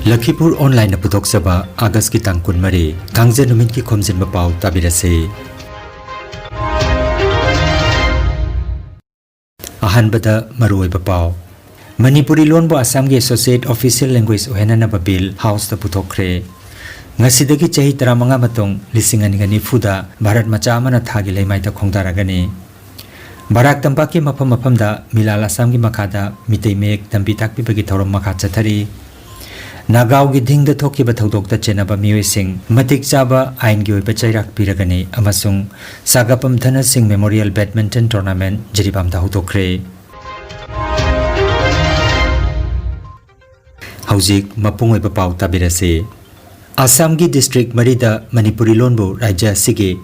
Lakhipur online putok saba August ki tangkun mari Thangje numin ki Khomjinba Pao tabirase Ahanbada maruoiba Pao Manipuri lon bo Assam gi associate official language ohenana ba bill house ta puthokre ngasidagi chahi 35 matong lisingani gani fuda Bharat macha amana thagi leimai ta khongdaragani Barak Tampak ki mafam da milala Assam gi makada mitei mek tambi takpi bagi thorom makha chathari Nagaw gi ding da thoki ba thodok ta chenaba mioi sing matik chaba ain gi oiba chairak piragani amasung sagapam thana sing memorial badminton tournament jiribam da hutokre Haujik mapung oiba pau tabirase Assam gi district marida Manipuri lonbu rajya sige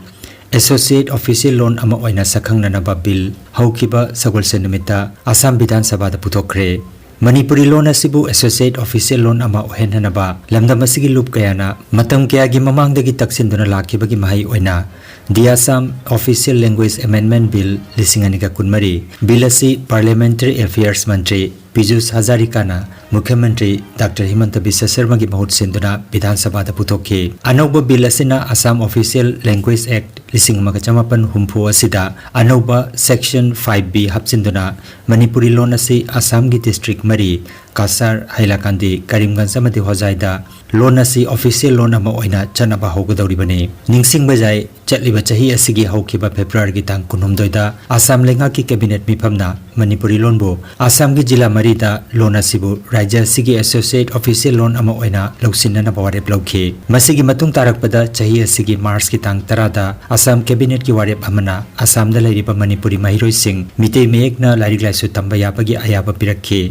associate official loan ama oina sakhang nanaba bill haukiba sagol senumita Assam Vidhan Sabha da puthokre Manipuri loan asibu associate official loan ama ohenhanaba lamdam asigi loop kayana matam kaya gi mamangdagi taksinduna lakhibagi mahai oina the Assam official language amendment bill lisinganika kunmari bill asi parliamentary affairs mantri Pijus Hazarikana Mukhyamantri Dr. Himanta Biswa Sharma gi mahut sinduna Vidhan Sabha da puthoke anauba bill asina Assam official language act lising magachamapan humpu asida anauba section 5b hapsinduna Manipuri loan asi Assam gi district mari Kasar Hailakandi Karimganj amadi Hojaida loan asi official loan ama oina chanaba hogadoribani ningsing bajai chatliba chahi asigi haukiba February gi tang 19 da Assam lenga ki cabinet mifamna Manipuri loan bo Assam gi jila marida loan asibu rajya sigi associate official loan ama oina lausinna bawarep lauke masigi matung tarakpada chahi asigi March ki tang 10 da Assam cabinet ki warep amana Assam da lairiba Manipuri mahiroi sing mitei meyekna lairik laisu tamba yabagi ayaba pirakhe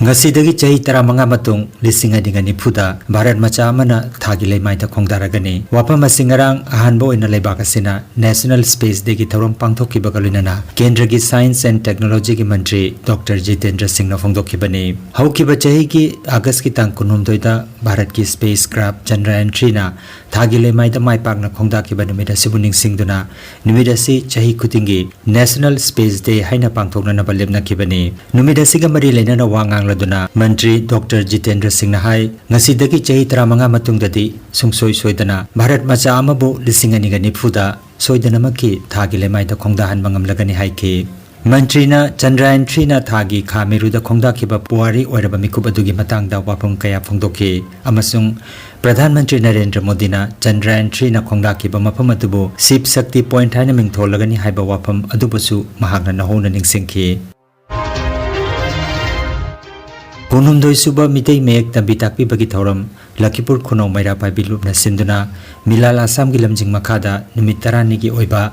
ngasidagi chahi 35 matung lisinga dingani phuda Bharat macha amana thagi leimai ta khongdaragani wapam asingarang ahanbo oina leibak asina national space day ki thorom pangthoki bagalinana kendra gi science and technology ki mantri Dr. Jitendra Singh na phongdokhibani haukiba chahi ki August ki tang 19 da Bharat ki spacecraft Chandrayaan 3 na thagi leimai ta mai pakna khongdakiba numida sibuning singduna numida si chahi khutingi national space day haina pangthokna na balemna kibani numida siga mari leinana wangang laduna Mantri Dr. Jitendra Singh na hai ngasidagi chahi 35 matungdadi sungsoi soidana Bharat macha amabu lisingani gani phuda soidana maki thagi lemai da khongdahan mangamlagani haike Mantri na Chandrayaan 3 na thagi khameru da khongdakiba puari oiraba mikub adugi matangda wapam kaya phongdoke amasung Pradhan Mantri Narendra Modi na Chandrayaan 3 na khongdakiba mafam atubu Sip Shakti Point haina mingtholagani haiba wapam adubusu mahakna nahona ningsingki Kunumdoi suba mitei mek tambi takpi bagi thoram Lakhipur khunau maira pai bilupna sinduna milala Assam gi lamjing makhada numit 10 gi oiba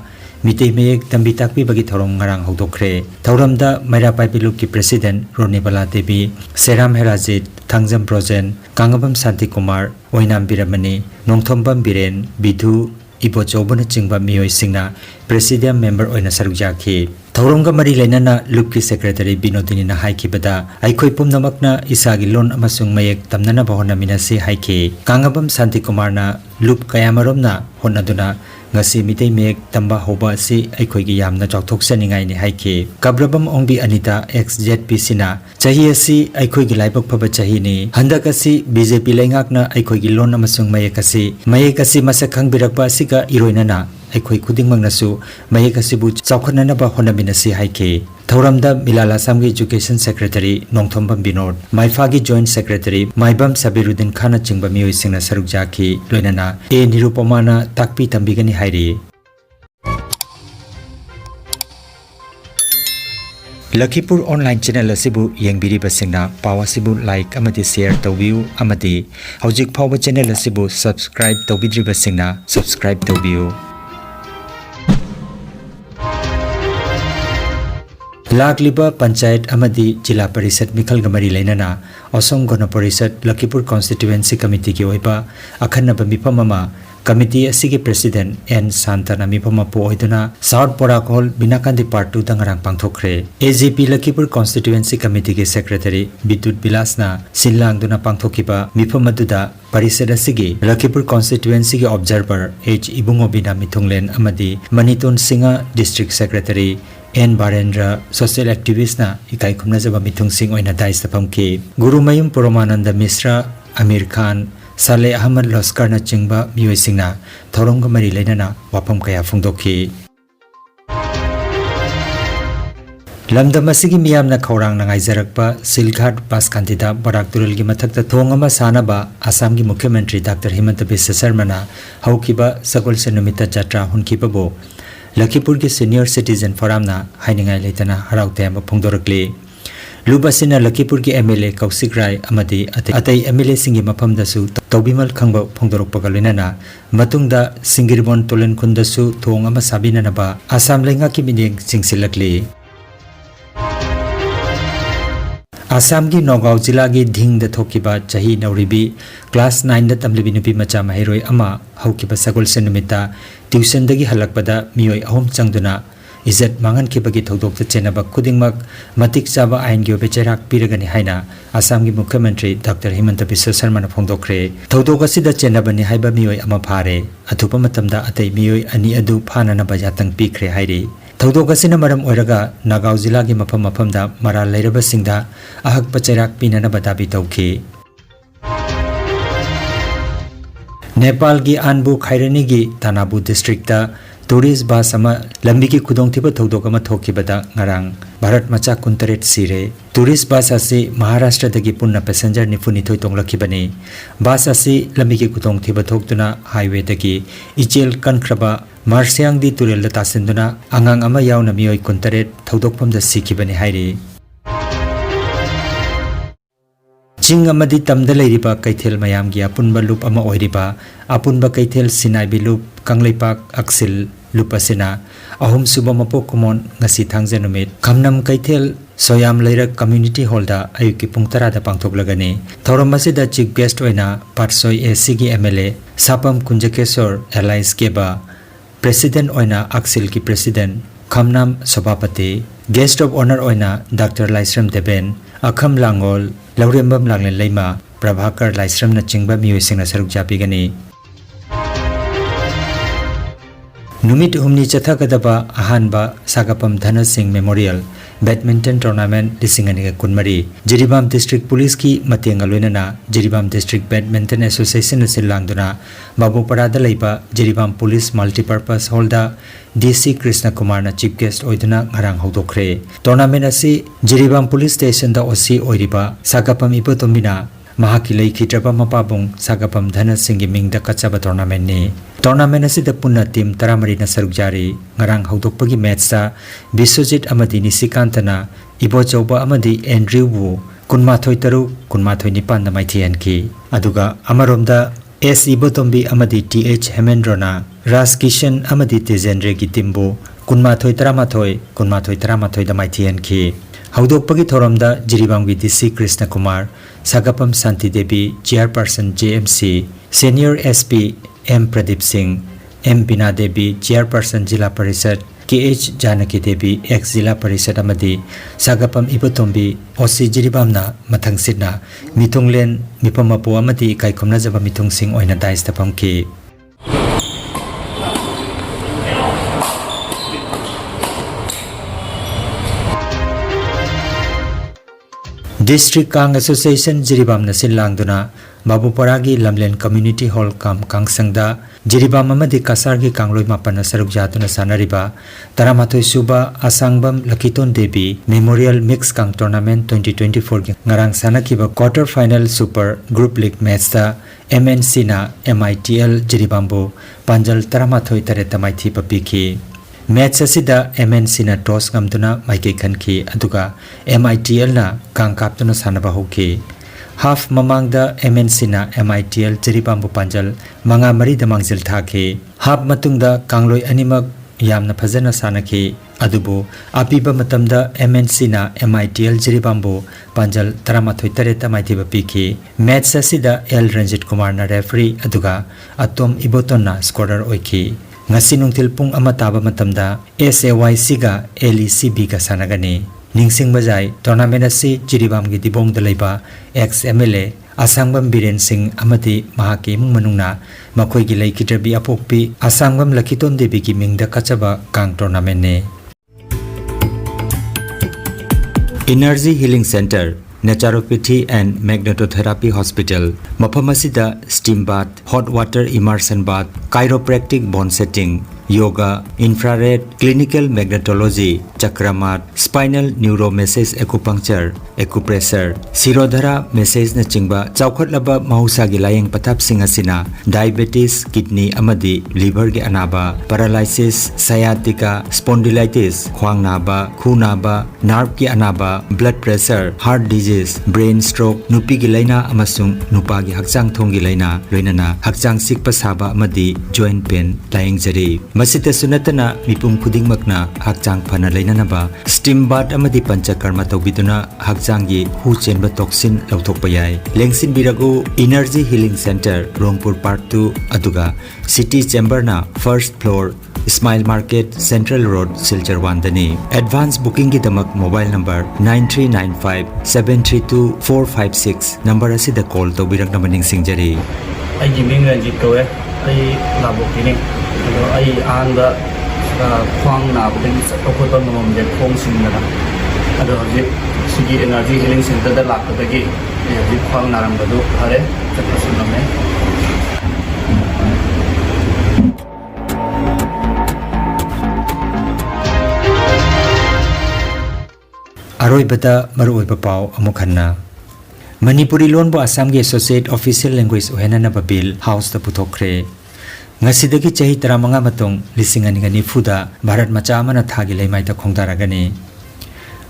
mitei mek tambi takpi bagi thoram ngarang hodokre thoramda maira pai bilup ki president Ronibala Devi Seram Herajit Thangjam Projen Kangabam Santi Kumar Oinam Biramani Nongthombam Biren Bidhu Ibo Chobana chingba mioi singna presidium member oina sarukjaki Thauronga mari leinana lupki secretary Binodini na haikibada aikhoi pumnamakna isagi loan amasung mayek tamnana bahona minasi haike Kangabam Santi Kumar na lup kayamaromna honaduna ngasi mitei mek tamba hoba si aikhoi gi yamna chokthok saningai ni haike Kabrabam Ongbi Anita XZP sina chahi asi aikhoi gi laibak phaba chahi ni handakasi BJP lengakna aikhoi gi loan amasung mayek asi masakhang birakpa asiga iroinana aikhoi khudingmang nasu mayek asibu chawkhanana ba honaminasi haike Thauramda Milala Assam gi Education Secretary Nongthombam Binod Maifa gi Joint Secretary Maibam Sabiruddin Khana chingba mioi singna sarukjaki loinana A Nirupamana takpi tambigani hairi Lakhipur online channel asibu yengbiri basingna pawa sibu like amati share tawbiu amati hojik phawa channel asibu subscribe tawbidri basingna subscribe tawbiu Lakliba Panchayat Amadi Jila Parishad Mikhal Gamari Lainana Osong Gona Parishad Lakhipur Constituency Committee ki oiba akhanaba mipamama committee asigi president N Santana mipama po oiduna South Barak Hall Binakandi Part 2 dangarang pangthokre AGP Lakhipur Constituency Committee ki secretary Bidut Bilasna sinlangduna pangthokiba mipamaduda Parishad asigi Lakhipur Constituency ki observer H Ibungobina Mithunglen amadi Manitun Singa District Secretary N Barendra social activist ना इकाई खुमनजबा मिथुंगसिंग ओइना दाइस तफमकी गुरुमयुम परमानंद मिश्रा आमिर खान साले अहमद लस्कर ना चिंगबा मियोइसिंगना थौरंग मरी लेना वाफम कया फुंगदोखी लमदम असिगी मियामना खौरांग नांगाइजरकपा सिलघाट बस कांतिदा बराक तुरलगी मथक्ता थोंग अमा सानाबा आसाम की मुख्यमंत्री डॉक्टर हिमंत बिस्वा शर्माना हौकिबा सगोलसे नुमिता जात्रा हुनकिबबो लखीपुर की सीनियर सिटीजन फोरमना हाइनिंगाई लेतना हराउते अमा फोंदोरकली लुबसिना लखीपुर की एमएलए कौशिक राय अमदी अतई एमएलए सिंगी मफमदसु तौबिमल खंगबा फोंदोरकपगा लोइनाना मतुंगदा सिंगिरबोन तोलन खुंदसु थोंग अमा साबिनानबा आसाम लेंगा की मिनिंग सिंगसिलकली आसाम की नौगांव जिला की धिंग थोकिबा चाही नौरीबी क्लास 9 तमलिबी नुपी मचा महिरोय अमा हौकिबा सगोलसे नुमिता ट्यूशन दगी हलकपदा मियोय अहोम चंगदुना इज्जत मांगनखिबगी थौदोकता चेनबा खुदिंगमक मतिक चाबा आइन की ओबे चेराक पीरगनी हाइना आसाम की मुख्यमंत्री डॉक्टर हिमंत बिस्वा शर्माना फोंदोखरे थौदोक असिदा चेनबनी हाइबा मियोय अमा फारे अथुपा मतमदा अतै मियोय अनि अदु फानानबा यातंग पीखरे हाइरे थौदोक असिना मरम ओइरगा नागाव जिला की मफम मफमदा मरा लेरबसिंगदा अहकपा चेराक पीननबा दाबी तौखी नेपाल की आनबु खैरनी की तानाबु डिस्ट्रिक्ट टूरिस्ट बस लंबी की खुदोंथिबा थौदोक अमा थोखिबदा ngarang भारत मचा 19 सिरे टूरिस्ट बस असी महाराष्ट्र दगी पुन्ना पैसेंजर निफुनिथोय तोंगलखिबनी बस असी लंबी की खुदोंथिबा थोक्तुना हाईवे दगी इचेल कनख्रबा मार्सियांग दी तुरेल तासिंदुना अंगांग अमा यावना मियोय 19 थौदोकफमदा सिखिबनी हाइरी चिंग अमदी तमदा लेरिबा कैथेल मयाम की अपुनबा लूप अमा ओइरिबा अपुनबा कैथेल सिनाइबी लूप कंगलेपाक अक्सिल लूप असिना अहुम सुबा मपो कुमोन ngasi thangje numit khamnam kaithel soyam leirak community hall da ayuki pung 10 da pangthoklagani thoram asida chief guest oina patsoi ac gi mla sapam kunjakesor alliance keba president oina aksil ki president khamnam sabapati guest of honor oina dr laisram deben akham langol laurembam langlen leima prabhakar laisram na chingba miyoising na saruk japigani नुमित हुमनी चथागदबा अहानबा Sagapam Dhan Singh memorial badminton tournament लिसिंगनी कुनमरी Jiribam district police की मतेंग लोइनना Jiribam district badminton association सिलांगदुना बाबूपरादा लेबा Jiribam police multipurpose हॉलदा डीसी कृष्ण कुमार ना चीफ गेस्ट ओइदुना ngarang हौदोखरे टूर्नामेंट असि जिरीबाम पुलिस स्टेशन दा ओसी ओइरिबा सागापम इबोतोमिना महाकी लेखित्रबा मपाबुंग सागापम धन सिंह की मिंगदा कच्चाबा टूर्नामेंट ने टूर्नामेंट असिदा पुन्ना टीम 13 ना सरुक जारी ngarang हौदोकपगी मैचता विश्वजित अमदी निशिकांतना इबोचौबा अमदी एंड्रयू बु कुनमाथोय तरु कुनमाथोय निपान ना माइथियनकी अदुगा अमरोमदा एस इबोतोम्बी अमदी टीएच हेमेंद्रना राजकिशन अमदी तेजेंद्रे की टीमबु कुनमाथोय 13 दा माइथियनकी हौदोकपगी थोरमदा जिरीबामगी DC Krishna Kumar Sagapam Shanti Devi chairperson JMC senior SP M Pradeep Singh M Bina Devi chairperson जिला परिषद केएच जानकी देवी एक्स जिला परिषद अमदी सागापम इबोतोम्बी ओसी जिरीबामना मथंगसिना मिथुंगलेन मिपमपो अमदी काइखुमनाजबा मिथुंगसिंग ओइना दाइस तफमकी डिस्ट्रिक्ट कांग एसोसिएशन जिरीबाम नसिल लांगदुना बाबूपरागी लमलेन कम्युनिटी हॉल काम कांगसंगदा जिरीबाम अमदी कासार की कांगलोय मापन सरुक जातुना सानरिबा 13 सुबा असांगबम लखितोन देवी मेमोरियल मिक्स कांग टूर्नामेंट 2024 की ngarang sanakhiba quarter final super group league match दा एमएनसी ना एमआईटीएल जिरीबामबो पांजल 13 तरह तमाइथी पपीकी मैच असिदा एमएनसी ना टॉस गमदुना माइके खनखी अदुगा एमआईटीएल ना कांग कापतुना सानबा होकी हाफ ममांगदा एमएनसी ना एमआईटीएल जिरीबामबु पांजल मंगा मरी दमांगजिल थाके हाफ मतुंगदा कांगलोय अनिमक यामना फजना सानखी अदुबो अपिबा मतमदा एमएनसी ना एमआईटीएल जिरीबामबु पांजल 13 तरह माइथिबा पीकी मैच असिदा एल रंजित कुमार ना रेफरी अदुगा अतोम इबोतोन ना स्कोरर ओइकी ngasi nungtil pung ama taba matamda SAYC ga LECB ga sanagani ningsing bajai tournament asi jiribam gi dibong dalaiba ex MLA asangbam biren singh amati mahaki mung manungna makhoi gi laikitrabi apokpi asangbam lakiton devi gi mingda kachaba kang tournament ne Energy Healing Center, Naturopathy and Magnetotherapy Hospital, Mapamasida Steam Bath, Hot Water Immersion Bath, Chiropractic Bone Setting, Yoga, Infrared, Clinical Magnetology, Chakramat, Spinal Neuro Massage Acupuncture, Acupressure, Sirodhara Massage na chingba, Chaukatlaba Mahusagi Layang Patap Singasina, Diabetes, Kidney Amadi, Liver ge Anaba, Paralysis, Sciatica, Spondylitis, Khwang Naba, Khu Naba, Nerve ge Anaba, Blood Pressure, Heart Disease, Brain Stroke, Nupi ge Laina amasung Nupa ge Hakchang Thong ge Laina, Loinana, Hakchang Sikpa Saba Amadi, Joint Pain, Layang Jari. Masita sunatana mipum khudingmakna hakchang phana leinanaba steam bath amadi panchakarma tawbiduna hakchanggi hu chenba toxin lauthokpa yai lengsin biragu Energy Healing Center Rongpur Park 2 aduga City Chamber na first floor Smile Market Central Road Silchar 1 dani advance booking gi damak mobile number 9395 732 456 number asida call tawbirak na maning singjari ai jiming ranjit ko ai labok ini ai anda khwang na buding okota nomom je khomsing na ado je sigi energy healing center da lak da gi je khwang na ram badu hare chakhasun name Aroi bata maroi pao amukhanna Manipuri lon bo Assam ge associate official language ohena na bill house ta puthokre ngasidagi chahi 35 matong lisingani gani fuda Bharat macha amana thagi leimai ta khongdaragani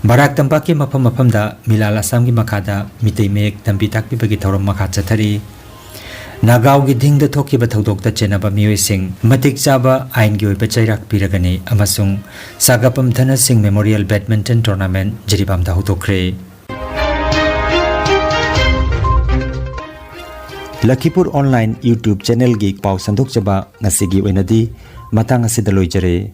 Barak Tampak ki mafam da milal Assam gi makhada mitei mek tambi takpi bagi thoram makha chathari Nagaw gi ding da thoki ba thodok ta chenaba mioi sing matik chaba ain gi oiba chairak piragani amasung sagapam thana sing memorial badminton tournament jiribam da hutokre Lakhipuronline YouTube channel gi pau sandok chaba ngasigi oinadi matang asida loijare